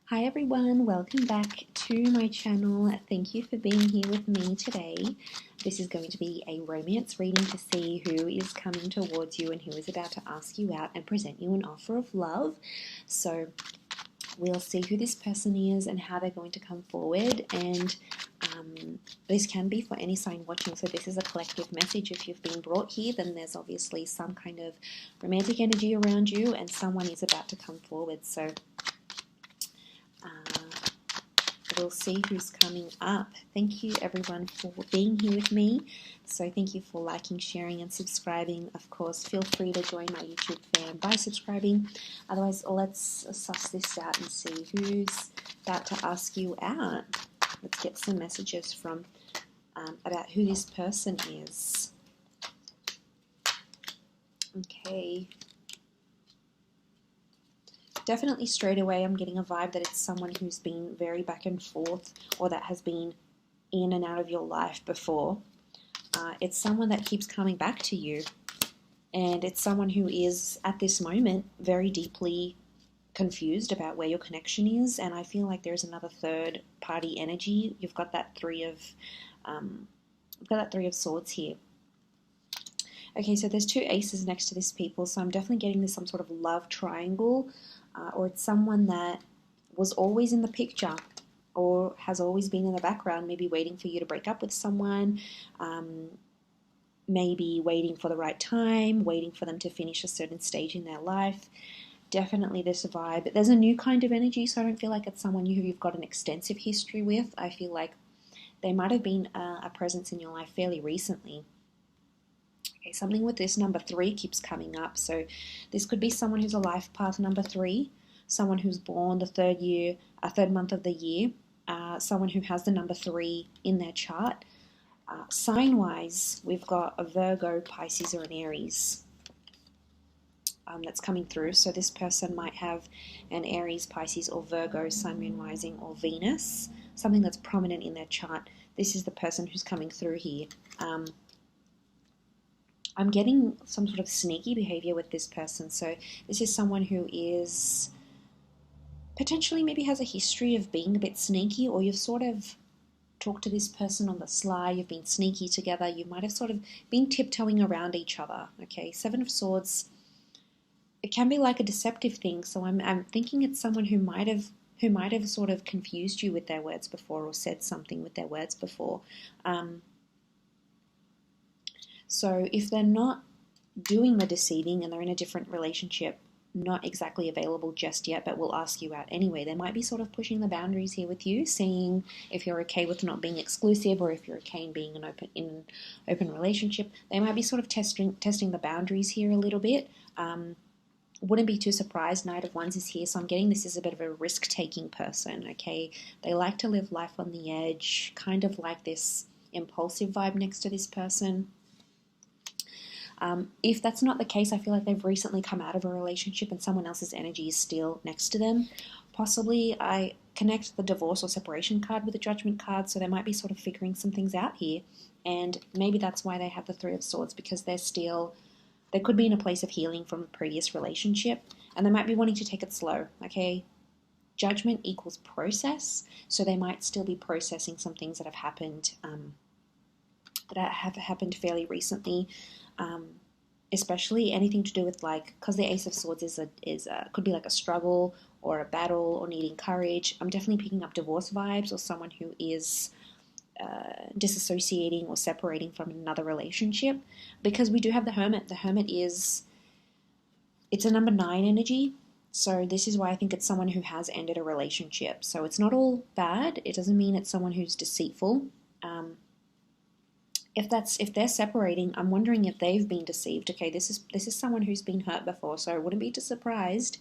Hi everyone, welcome back to my channel. Thank you for being here with me today. This is going to be a romance reading to see who is coming towards you and who is about to ask you out and present you an offer of love. So we'll see who this person is and how they're going to come forward, and this can be for any sign watching, so this is a collective message. If you've been brought here, then there's obviously some kind of romantic energy around you and someone is about to come forward. So we'll see who's coming up. Thank you everyone for being here with me. So thank you for liking, sharing and subscribing. Of course, feel free to join my YouTube fam by subscribing. Otherwise, let's suss this out and see who's about to ask you out. Let's get some messages from about who this person is. Okay. Definitely straight away I'm getting a vibe that it's someone who's been very back and forth, or that has been in and out of your life before. It's someone that keeps coming back to you, and it's someone who is at this moment very deeply confused about where your connection is, and I feel like there's another third party energy. You've got that three of swords here. Okay, so there's two aces next to this people, so I'm definitely getting this some sort of love triangle, or it's someone that was always in the picture or has always been in the background, maybe waiting for you to break up with someone, maybe waiting for the right time, waiting for them to finish a certain stage in their life. Definitely this vibe. There's a new kind of energy, so I don't feel like it's someone who you've got an extensive history with. I feel like they might have been a presence in your life fairly recently. Okay, something with this number 3 keeps coming up. So this could be someone who's a life path number 3, someone who's born the third month of the year, someone who has the number 3 in their chart. Sign-wise, we've got a Virgo, Pisces, or an Aries that's coming through. So this person might have an Aries, Pisces, or Virgo, Sun, Moon, Rising, or Venus, something that's prominent in their chart. This is the person who's coming through here. I'm getting some sort of sneaky behavior with this person. So this is someone who is potentially maybe has a history of being a bit sneaky, or you've sort of talked to this person on the sly, you've been sneaky together, you might have sort of been tiptoeing around each other. Okay, 7 of Swords, it can be like a deceptive thing, so I'm thinking it's someone who might have sort of confused you with their words before, or said something with their words before. So if they're not doing the deceiving and they're in a different relationship, not exactly available just yet, but will ask you out anyway, they might be sort of pushing the boundaries here with you, seeing if you're okay with not being exclusive, or if you're okay in being in an open relationship. They might be sort of testing the boundaries here a little bit. Wouldn't be too surprised. Knight of Wands is here, so I'm getting this is a bit of a risk-taking person, okay? They like to live life on the edge, kind of like this impulsive vibe next to this person. If that's not the case, I feel like they've recently come out of a relationship and someone else's energy is still next to them. Possibly I connect the divorce or separation card with the judgment card, so they might be sort of figuring some things out here, and maybe that's why they have the 3 of Swords, because they could be in a place of healing from a previous relationship, and they might be wanting to take it slow, okay? Judgment equals process, so they might still be processing some things that have happened fairly recently, especially anything to do with, like, because the Ace of Swords could be like a struggle or a battle or needing courage. I'm definitely picking up divorce vibes, or someone who is disassociating or separating from another relationship, because we do have the Hermit. The Hermit it's a number 9 energy, so this is why I think it's someone who has ended a relationship. So it's not all bad. It doesn't mean it's someone who's deceitful. If they're separating, I'm wondering if they've been deceived. Okay, this is someone who's been hurt before, so I wouldn't be too surprised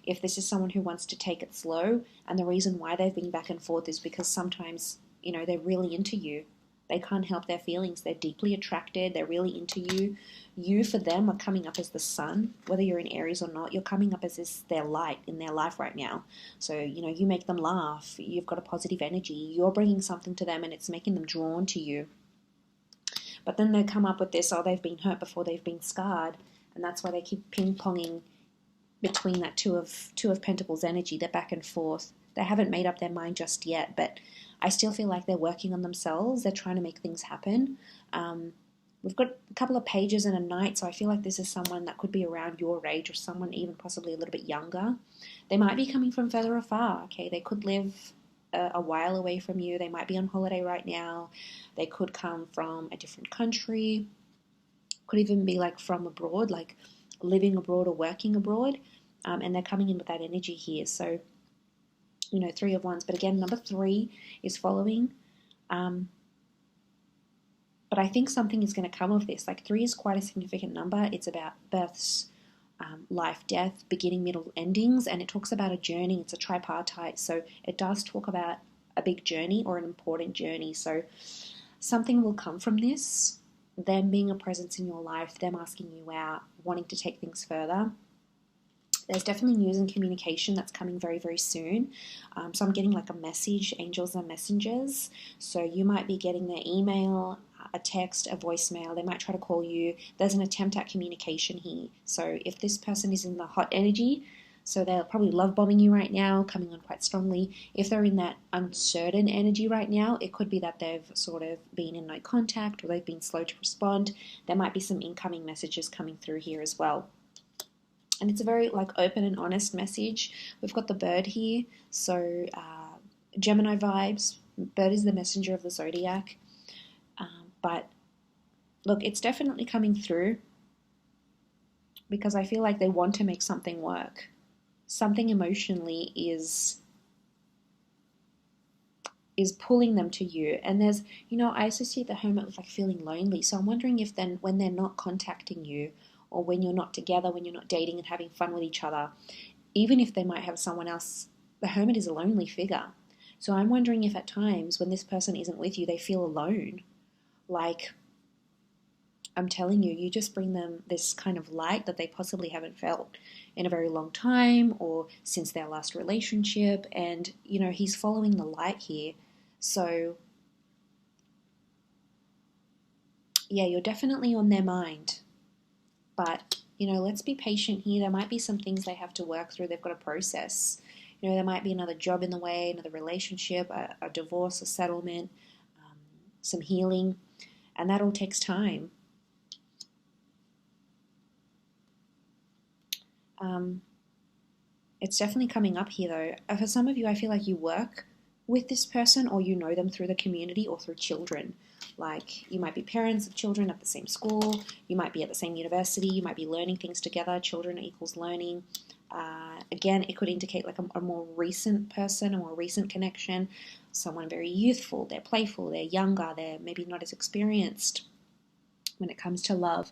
if this is someone who wants to take it slow, and the reason why they've been back and forth is because sometimes, they're really into you. They can't help their feelings. They're deeply attracted. They're really into you. You, for them, are coming up as the sun. Whether you're in Aries or not, you're coming up as their light in their life right now. So, you make them laugh. You've got a positive energy. You're bringing something to them, and it's making them drawn to you. But then they come up with this, they've been hurt before, they've been scarred, and that's why they keep ping-ponging between that two of Pentacles energy. They're back and forth. They haven't made up their mind just yet, but I still feel like they're working on themselves. They're trying to make things happen. We've got a couple of pages and a knight, so I feel like this is someone that could be around your age, or someone even possibly a little bit younger. They might be coming from further afar, okay? They could live a while away from you. They might be on holiday right now. They could come from a different country. Could even be like from abroad, like living abroad or working abroad. And they're coming in with that energy here. So, you know, 3 of Wands. But again, number 3 is following. But I think something is going to come of this. Like 3 is quite a significant number. It's about births, life, death, beginning, middle, endings. And it talks about a journey. It's a tripartite. So it does talk about a big journey or an important journey. So something will come from this. Them being a presence in your life, them asking you out, wanting to take things further. There's definitely news and communication that's coming very, very soon. So I'm getting like a message, angels and messengers. So you might be getting their email, a text, a voicemail. They might try to call you. There's an attempt at communication here. So if this person is in the hot energy, so they're probably love bombing you right now, coming on quite strongly. If they're in that uncertain energy right now, it could be that they've sort of been in no contact, or they've been slow to respond. There might be some incoming messages coming through here as well. And it's a very like open and honest message. We've got the bird here, so Gemini vibes. Bird is the messenger of the zodiac. But look, it's definitely coming through, because I feel like they want to make something work. Something emotionally is pulling them to you. And there's, you know, I associate the Hermit with like feeling lonely. So I'm wondering if then when they're not contacting you, or when you're not together, when you're not dating and having fun with each other, even if they might have someone else, the Hermit is a lonely figure. So I'm wondering if at times when this person isn't with you, they feel alone. Like, I'm telling you, you just bring them this kind of light that they possibly haven't felt in a very long time, or since their last relationship. And, you know, he's following the light here. So, yeah, you're definitely on their mind. But, you know, let's be patient here. There might be some things they have to work through. They've got to process. You know, there might be another job in the way, another relationship, a divorce, a settlement, some healing. And that all takes time. It's definitely coming up here though. For some of you, I feel like you work with this person, or you know them through the community or through children. Like, you might be parents of children at the same school, you might be at the same university, you might be learning things together. Children equals learning. Again, it could indicate like a more recent person, a more recent connection, someone very youthful, they're playful, they're younger, they're maybe not as experienced when it comes to love,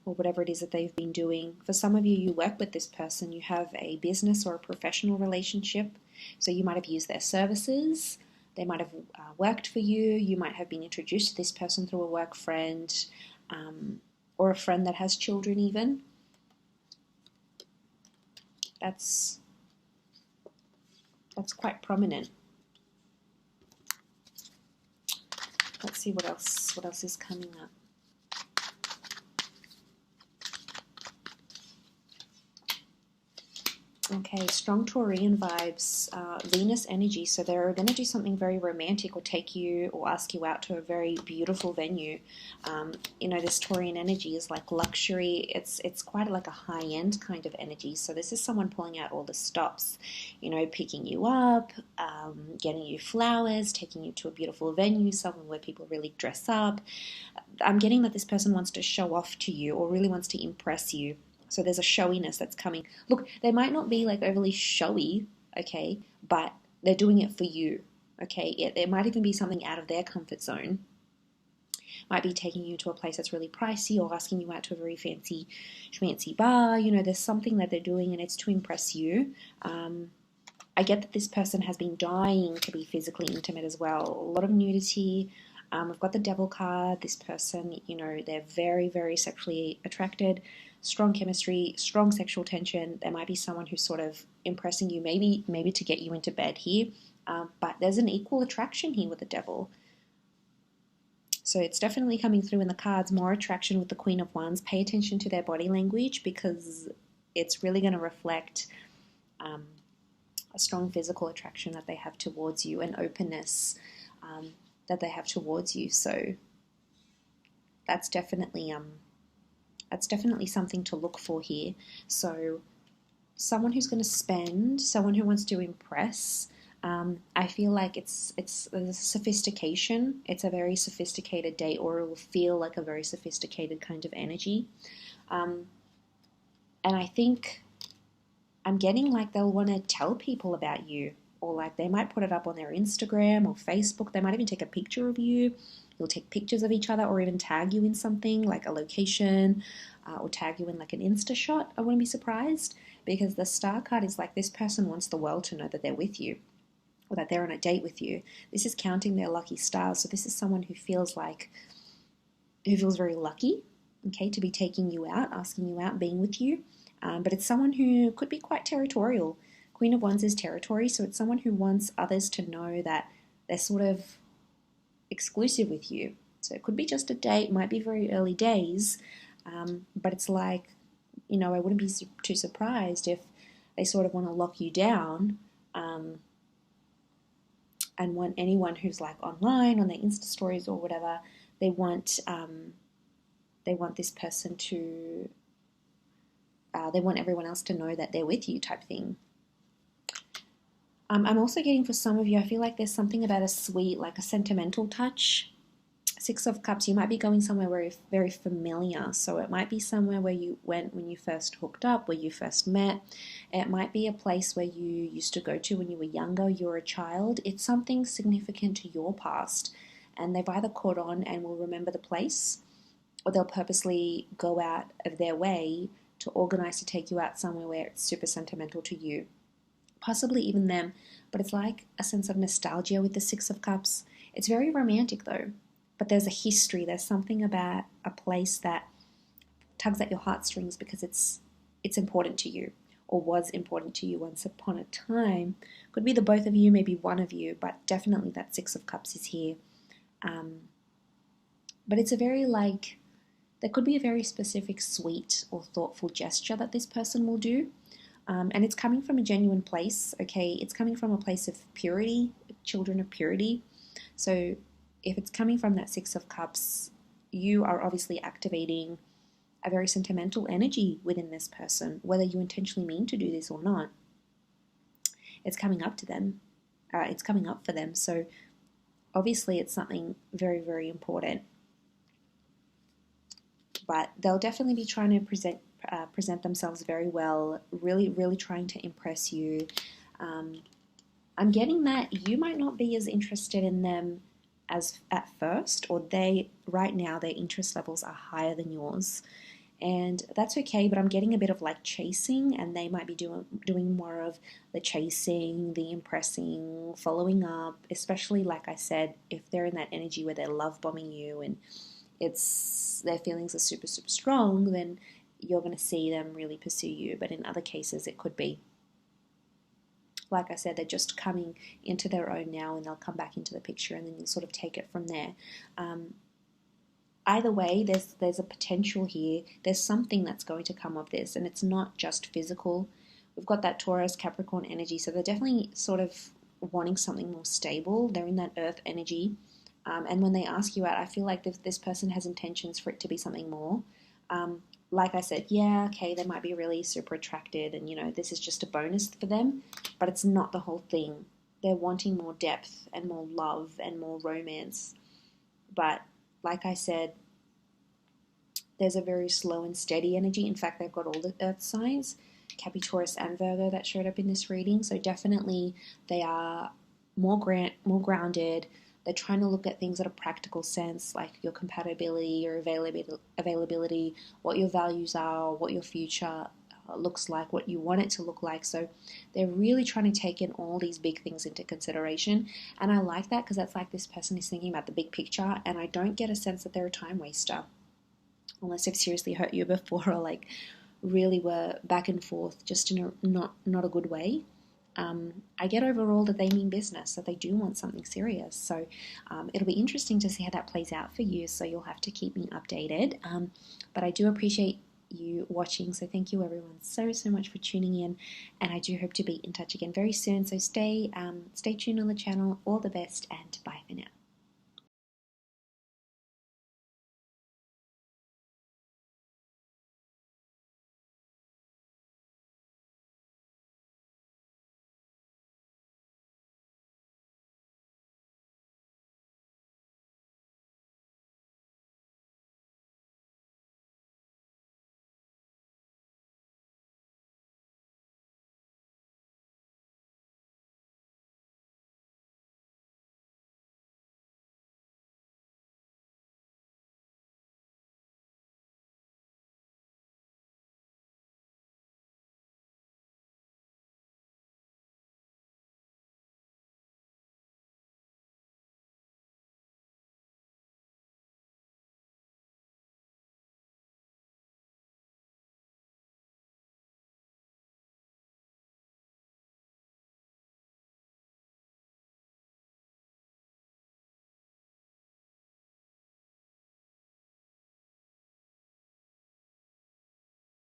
or whatever it is that they've been doing. For some of you, you work with this person, you have a business or a professional relationship, so you might have used their services, they might have worked for you, you might have been introduced to this person through a work friend, or a friend that has children even. That's quite prominent. Let's see what else is coming up. Okay, strong Taurian vibes, Venus energy. So they're going to do something very romantic, or take you or ask you out to a very beautiful venue. You know, this Taurian energy is like luxury. It's quite like a high-end kind of energy. So this is someone pulling out all the stops, you know, picking you up, getting you flowers, taking you to a beautiful venue, somewhere where people really dress up. I'm getting that this person wants to show off to you, or really wants to impress you. So there's a showiness that's coming. Look, they might not be like overly showy, okay, but they're doing it for you, okay? It might even be something out of their comfort zone. Might be taking you to a place that's really pricey, or asking you out to a very fancy bar. You know, there's something that they're doing, and it's to impress you. I get that this person has been dying to be physically intimate as well. A lot of nudity. We've got the Devil card. This person, you know, they're very, very sexually attracted. Strong chemistry, strong sexual tension. There might be someone who's sort of impressing you, maybe to get you into bed here. But there's an equal attraction here with the Devil. So it's definitely coming through in the cards. More attraction with the Queen of Wands. Pay attention to their body language, because it's really going to reflect a strong physical attraction that they have towards you, and openness that they have towards you. So that's definitely something to look for here. So someone who's going to spend, someone who wants to impress. I feel like it's a sophistication. It's a very sophisticated date, or it will feel like a very sophisticated kind of energy. And I think I'm getting like they'll want to tell people about you, or like they might put it up on their Instagram or Facebook. They might even take a picture of you. You'll take pictures of each other, or even tag you in something like a location, or tag you in like an Insta shot. I wouldn't be surprised, because the Star card is like this person wants the world to know that they're with you, or that they're on a date with you. This is counting their lucky stars. So this is someone who feels very lucky, okay, to be taking you out, asking you out, being with you. But it's someone who could be quite territorial. Queen of Wands is territory, so it's someone who wants others to know that they're sort of exclusive with you. So it could be just a date, might be very early days, but it's like, I wouldn't be too surprised if they sort of want to lock you down, and want anyone who's like online on their Insta stories or whatever, they want this person to, they want everyone else to know that they're with you, type thing. I'm also getting, for some of you, I feel like there's something about a sweet, like a sentimental touch. Six of Cups, you might be going somewhere very, very familiar. So it might be somewhere where you went when you first hooked up, where you first met. It might be a place where you used to go to when you were younger, you were a child. It's something significant to your past. And they've either caught on and will remember the place, or they'll purposely go out of their way to organize to take you out somewhere where it's super sentimental to you. Possibly even them, but it's like a sense of nostalgia with the Six of Cups. It's very romantic though, but there's a history. There's something about a place that tugs at your heartstrings because it's important to you, or was important to you once upon a time. Could be the both of you, maybe one of you, but definitely that Six of Cups is here. But it's a very there could be a very specific sweet or thoughtful gesture that this person will do. And it's coming from a genuine place, okay? It's coming from a place of purity, children of purity. So if it's coming from that Six of Cups, you are obviously activating a very sentimental energy within this person, whether you intentionally mean to do this or not. It's coming up to them. It's coming up for them. So obviously it's something very, very important. But they'll definitely be trying to present themselves very well, really, really trying to impress you. I'm getting that you might not be as interested in them as at first, or right now their interest levels are higher than yours, and that's okay. But I'm getting a bit of like chasing, and they might be doing more of the chasing, the impressing, following up, especially like I said, if they're in that energy where they're love bombing you and their feelings are super, super strong, then you're going to see them really pursue you. But in other cases, it could be, like I said, they're just coming into their own now, and they'll come back into the picture, and then you'll sort of take it from there. Either way, there's a potential here. There's something that's going to come of this, and it's not just physical. We've got that Taurus, Capricorn energy, so they're definitely sort of wanting something more stable. They're in that earth energy. And when they ask you out, I feel like this person has intentions for it to be something more. Like I said, yeah, okay, they might be really super attracted, and this is just a bonus for them, but it's not the whole thing. They're wanting more depth and more love and more romance. But like I said, there's a very slow and steady energy. In fact, they've got all the earth signs, Capricorn, Taurus, and Virgo, that showed up in this reading. So definitely they are more grounded. They're trying to look at things at a practical sense, like your compatibility, your availability, what your values are, what your future looks like, what you want it to look like. So they're really trying to take in all these big things into consideration. And I like that, because that's like this person is thinking about the big picture, and I don't get a sense that they're a time waster, unless they've seriously hurt you before, or like really were back and forth just in a not a good way. I get overall that they mean business, that they do want something serious. So it'll be interesting to see how that plays out for you. So you'll have to keep me updated. But I do appreciate you watching. So thank you everyone so much for tuning in, and I do hope to be in touch again very soon. So stay tuned on the channel. All the best and